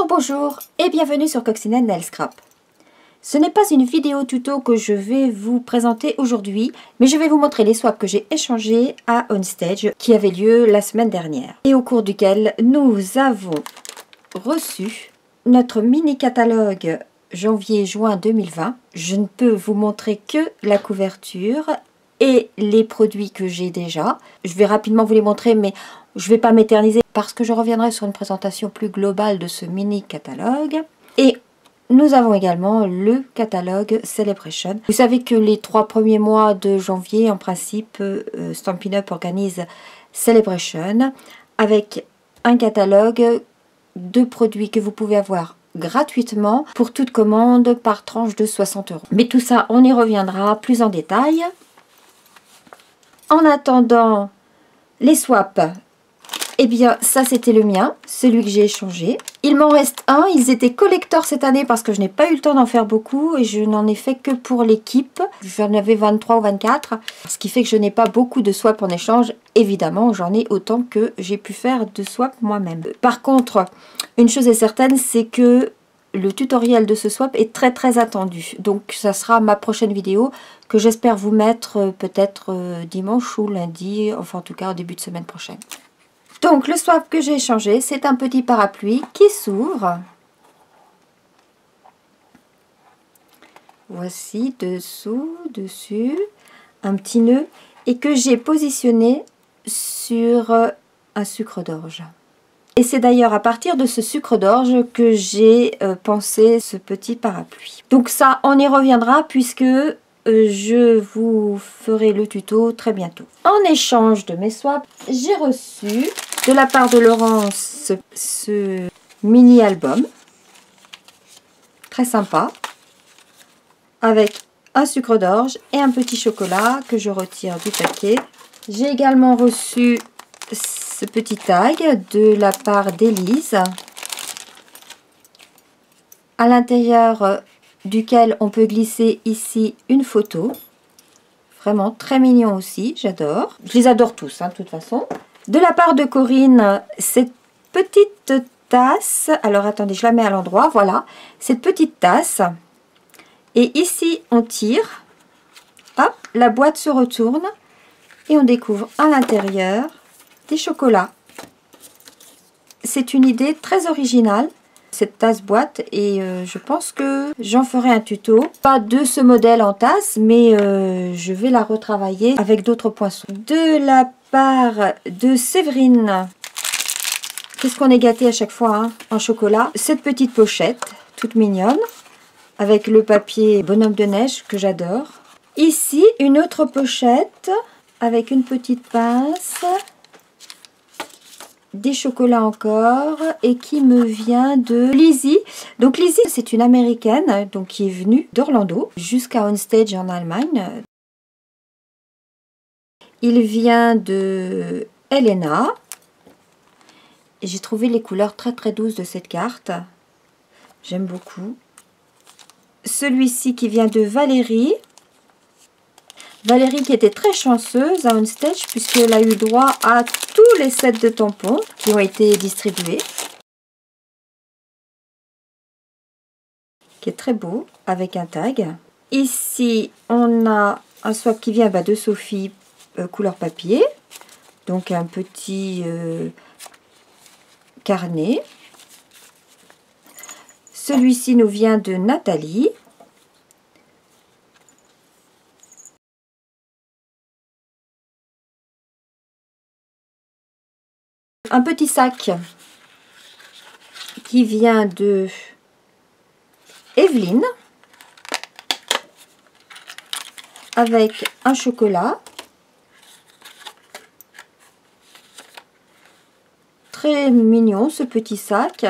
Bonjour et bienvenue sur Coccinelle Nail Scrap. Ce n'est pas une vidéo tuto que je vais vous présenter aujourd'hui, mais je vais vous montrer les swaps que j'ai échangés à OnStage qui avait lieu la semaine dernière et au cours duquel nous avons reçu notre mini catalogue janvier-juin 2020. Je ne peux vous montrer que la couverture et les produits que j'ai déjà. Je vais rapidement vous les montrer, mais je ne vais pas m'éterniser parce que je reviendrai sur une présentation plus globale de ce mini catalogue. Et nous avons également le catalogue Celebration. Vous savez que les 3 premiers mois de janvier, en principe, Stampin' Up organise Celebration avec un catalogue de produits que vous pouvez avoir gratuitement pour toute commande par tranche de 60 €. Mais tout ça, on y reviendra plus en détail. En attendant, les swaps, eh bien ça c'était le mien, celui que j'ai échangé. Il m'en reste un, ils étaient collector cette année parce que je n'ai pas eu le temps d'en faire beaucoup et je n'en ai fait que pour l'équipe. J'en avais 23 ou 24, ce qui fait que je n'ai pas beaucoup de swaps en échange. Évidemment, j'en ai autant que j'ai pu faire de swaps moi-même. Par contre, une chose est certaine, c'est que le tutoriel de ce swap est très attendu. Donc ça sera ma prochaine vidéo que j'espère vous mettre peut-être dimanche ou lundi, enfin en tout cas au début de semaine prochaine. Donc le swap que j'ai échangé, c'est un petit parapluie qui s'ouvre. Voici dessous, dessus, un petit nœud et que j'ai positionné sur un sucre d'orge. Et c'est d'ailleurs à partir de ce sucre d'orge que j'ai pensé ce petit parapluie. Donc ça, on y reviendra puisque je vous ferai le tuto très bientôt. En échange de mes swaps, j'ai reçu de la part de Laurence ce mini album. Très sympa. Avec un sucre d'orge et un petit chocolat que je retire du paquet. J'ai également reçu ce petit tag de la part d'Élise, à l'intérieur duquel on peut glisser ici une photo. Vraiment très mignon aussi, j'adore. Je les adore tous, hein, de toute façon. De la part de Corinne, cette petite tasse. Alors attendez, je la mets à l'endroit, voilà. Cette petite tasse. Et ici, on tire. Hop, la boîte se retourne. Et on découvre à l'intérieur des chocolats. C'est une idée très originale, cette tasse boîte, et je pense que j'en ferai un tuto. Pas de ce modèle en tasse, mais je vais la retravailler avec d'autres poinçons. De la part de Séverine, qu'est-ce qu'on est gâté à chaque fois hein, en chocolat. Cette petite pochette, toute mignonne, avec le papier bonhomme de neige que j'adore. Ici, une autre pochette avec une petite pince. Des chocolats encore et qui me vient de Lizzie. Donc Lizzie c'est une américaine donc qui est venue d'Orlando jusqu'à OnStage en Allemagne. Il vient de Helena et j'ai trouvé les couleurs très douces de cette carte. J'aime beaucoup. Celui-ci qui vient de Valérie. Valérie qui était très chanceuse à OnStage puisqu'elle a eu droit à tous les sets de tampons qui ont été distribués. Qui est très beau avec un tag. Ici on a un swap qui vient de Sophie couleur papier. Donc un petit carnet. Celui-ci nous vient de Nathalie. Un petit sac qui vient de Evelyne avec un chocolat. Très mignon ce petit sac.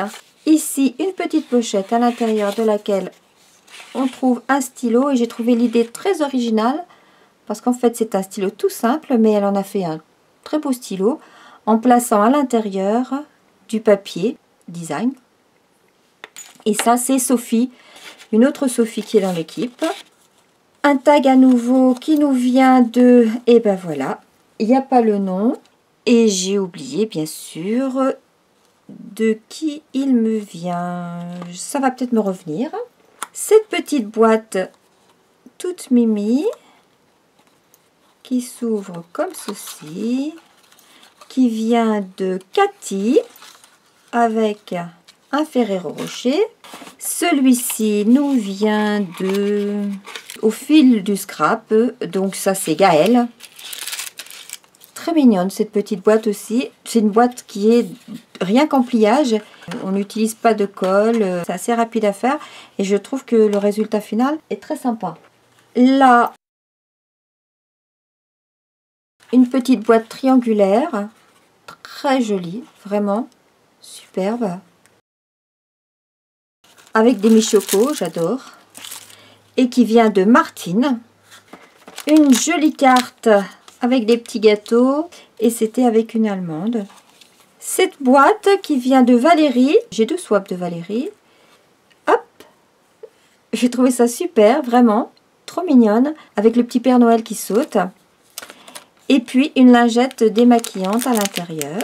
Ici une petite pochette à l'intérieur de laquelle on trouve un stylo et j'ai trouvé l'idée très originale parce qu'en fait c'est un stylo tout simple mais elle en a fait un très beau stylo en plaçant à l'intérieur du papier design. Et ça c'est Sophie, une autre Sophie qui est dans l'équipe. Un tag à nouveau qui nous vient de, et ben voilà, il n'y a pas le nom. Et j'ai oublié bien sûr de qui il me vient. Ça va peut-être me revenir. Cette petite boîte toute mimi qui s'ouvre comme ceci, qui vient de Cathy avec un Ferrero Rocher. Celui-ci nous vient de Au fil du scrap, donc ça c'est Gaëlle. Très mignonne cette petite boîte aussi. C'est une boîte qui est rien qu'en pliage. On n'utilise pas de colle. C'est assez rapide à faire. Et je trouve que le résultat final est très sympa. Là, une petite boîte triangulaire. Très jolie. Vraiment superbe. Avec des mi-choco, j'adore. Et qui vient de Martine. Une jolie carte avec des petits gâteaux, et c'était avec une allemande. Cette boîte qui vient de Valérie, j'ai 2 swaps de Valérie. Hop, j'ai trouvé ça super, vraiment, trop mignonne, avec le petit Père Noël qui saute. Et puis une lingette démaquillante à l'intérieur.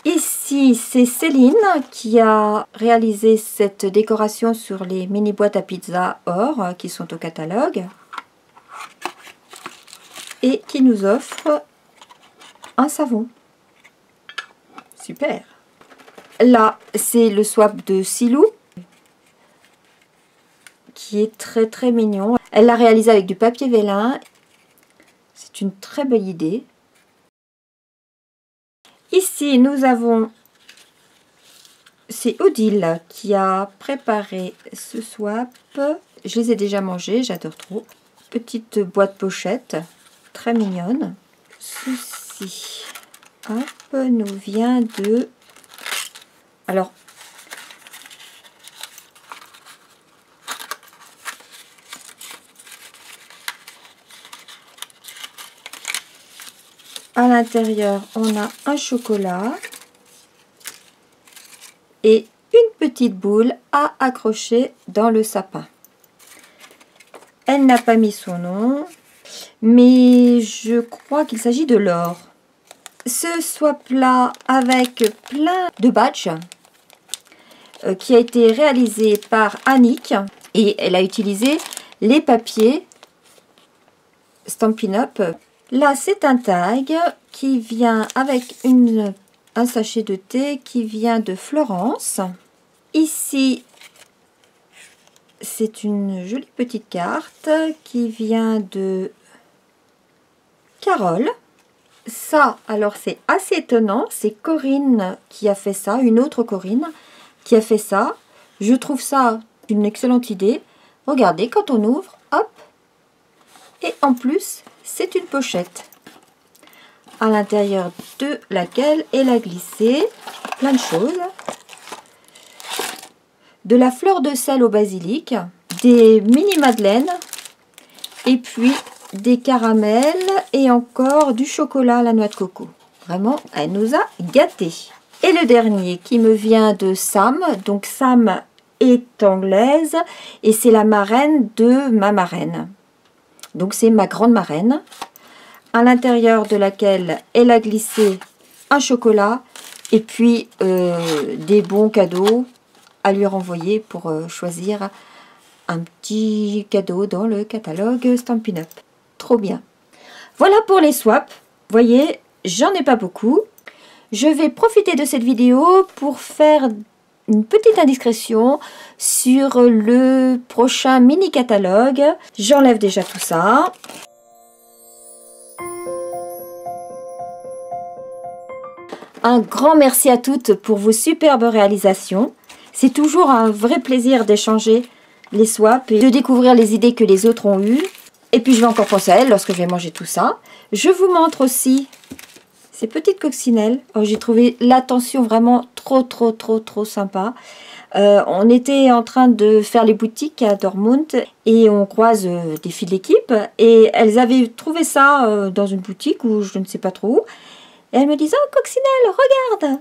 Ici, c'est Céline qui a réalisé cette décoration sur les mini boîtes à pizza or qui sont au catalogue et qui nous offre un savon. Super. Là, c'est le swap de Silou qui est très très mignon. Elle l'a réalisé avec du papier vélin. C'est une très belle idée. Ici, nous avons, c'est Odile qui a préparé ce swap. Je les ai déjà mangés, j'adore trop. Petite boîte pochette, très mignonne. Ceci, hop, nous vient de... Alors, à l'intérieur, on a un chocolat et une petite boule à accrocher dans le sapin. Elle n'a pas mis son nom, mais je crois qu'il s'agit de l'or. Ce swap-là avec plein de badges qui a été réalisé par Annick et elle a utilisé les papiers Stampin' Up. Là, c'est un tag qui vient avec un sachet de thé qui vient de Florence. Ici, c'est une jolie petite carte qui vient de Carole. Ça, alors c'est assez étonnant. C'est Corinne qui a fait ça, une autre Corinne qui a fait ça. Je trouve ça une excellente idée. Regardez, quand on ouvre, hop, et en plus, c'est une pochette à l'intérieur de laquelle elle a glissé plein de choses. De la fleur de sel au basilic, des mini madeleines et puis des caramels et encore du chocolat à la noix de coco. Vraiment, elle nous a gâtés. Et le dernier qui me vient de Sam. Donc Sam est anglaise et c'est la marraine de ma marraine. Donc c'est ma grande marraine, à l'intérieur de laquelle elle a glissé un chocolat et puis des bons cadeaux à lui renvoyer pour choisir un petit cadeau dans le catalogue Stampin' Up. Trop bien. Voilà pour les swaps. Vous voyez, j'en ai pas beaucoup. Je vais profiter de cette vidéo pour faire une petite indiscrétion sur le prochain mini catalogue. J'enlève déjà tout ça. Un grand merci à toutes pour vos superbes réalisations. C'est toujours un vrai plaisir d'échanger les swaps et de découvrir les idées que les autres ont eues. Et puis je vais encore penser à elles lorsque je vais manger tout ça. Je vous montre aussi ces petites coccinelles. Oh, j'ai trouvé l'attention vraiment trop sympa. On était en train de faire les boutiques à Dortmund et on croise des filles de l'équipe et elles avaient trouvé ça dans une boutique ou je ne sais pas trop où. Et elles me disent « Oh coccinelle, regarde,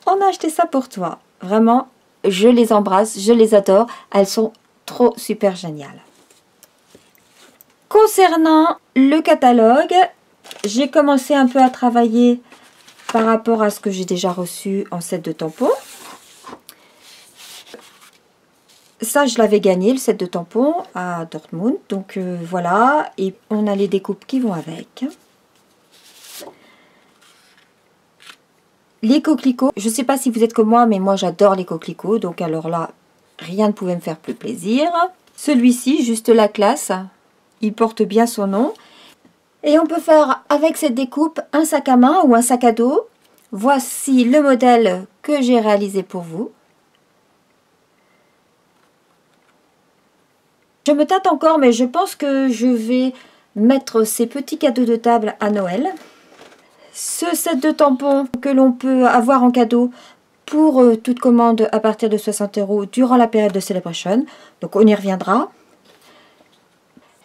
on a acheté ça pour toi. » Vraiment, je les embrasse, je les adore. Elles sont trop super géniales. Concernant le catalogue, j'ai commencé un peu à travailler par rapport à ce que j'ai déjà reçu en set de tampons. Ça, je l'avais gagné, le set de tampons à Dortmund. Donc voilà, et on a les découpes qui vont avec. Les coquelicots, je ne sais pas si vous êtes comme moi, mais moi j'adore les coquelicots. Donc alors là, rien ne pouvait me faire plus plaisir. Celui-ci, juste la classe, il porte bien son nom. Et on peut faire avec cette découpe un sac à main ou un sac à dos. Voici le modèle que j'ai réalisé pour vous. Je me tâte encore, mais je pense que je vais mettre ces petits cadeaux de table à Noël. Ce set de tampons que l'on peut avoir en cadeau pour toute commande à partir de 60 € durant la période de Celebration. Donc on y reviendra.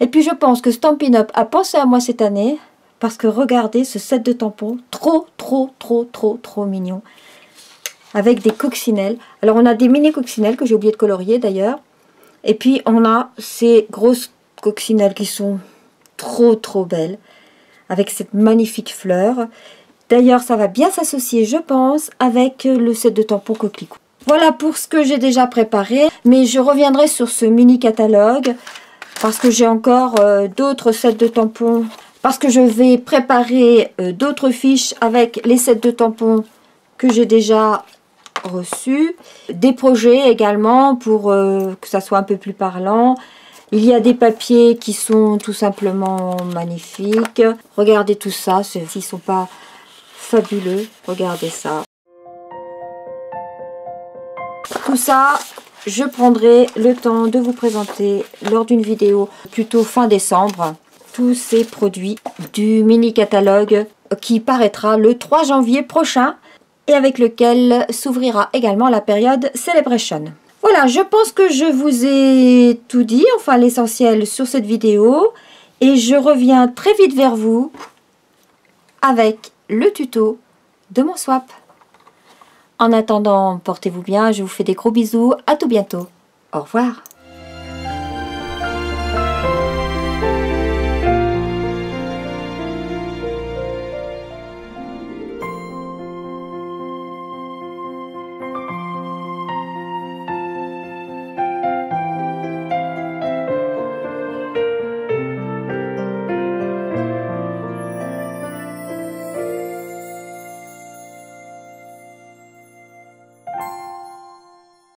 Et puis je pense que Stampin' Up a pensé à moi cette année. Parce que regardez ce set de tampons. Trop mignon. Avec des coccinelles. Alors on a des mini coccinelles que j'ai oublié de colorier d'ailleurs. Et puis on a ces grosses coccinelles qui sont trop belles. Avec cette magnifique fleur. D'ailleurs, ça va bien s'associer, je pense, avec le set de tampons coquelicot. Voilà pour ce que j'ai déjà préparé. Mais je reviendrai sur ce mini catalogue. Parce que j'ai encore d'autres sets de tampons. Parce que je vais préparer d'autres fiches avec les sets de tampons que j'ai déjà reçus. Des projets également pour que ça soit un peu plus parlant. Il y a des papiers qui sont tout simplement magnifiques. Regardez tout ça, s'ils ne sont pas fabuleux. Regardez ça. Tout ça, je prendrai le temps de vous présenter lors d'une vidéo plutôt fin décembre. Tous ces produits du mini catalogue qui paraîtra le 3 janvier prochain et avec lequel s'ouvrira également la période Celebration. Voilà, je pense que je vous ai tout dit, enfin l'essentiel sur cette vidéo. Et je reviens très vite vers vous avec le tuto de mon swap. En attendant, portez-vous bien, je vous fais des gros bisous, à tout bientôt. Au revoir.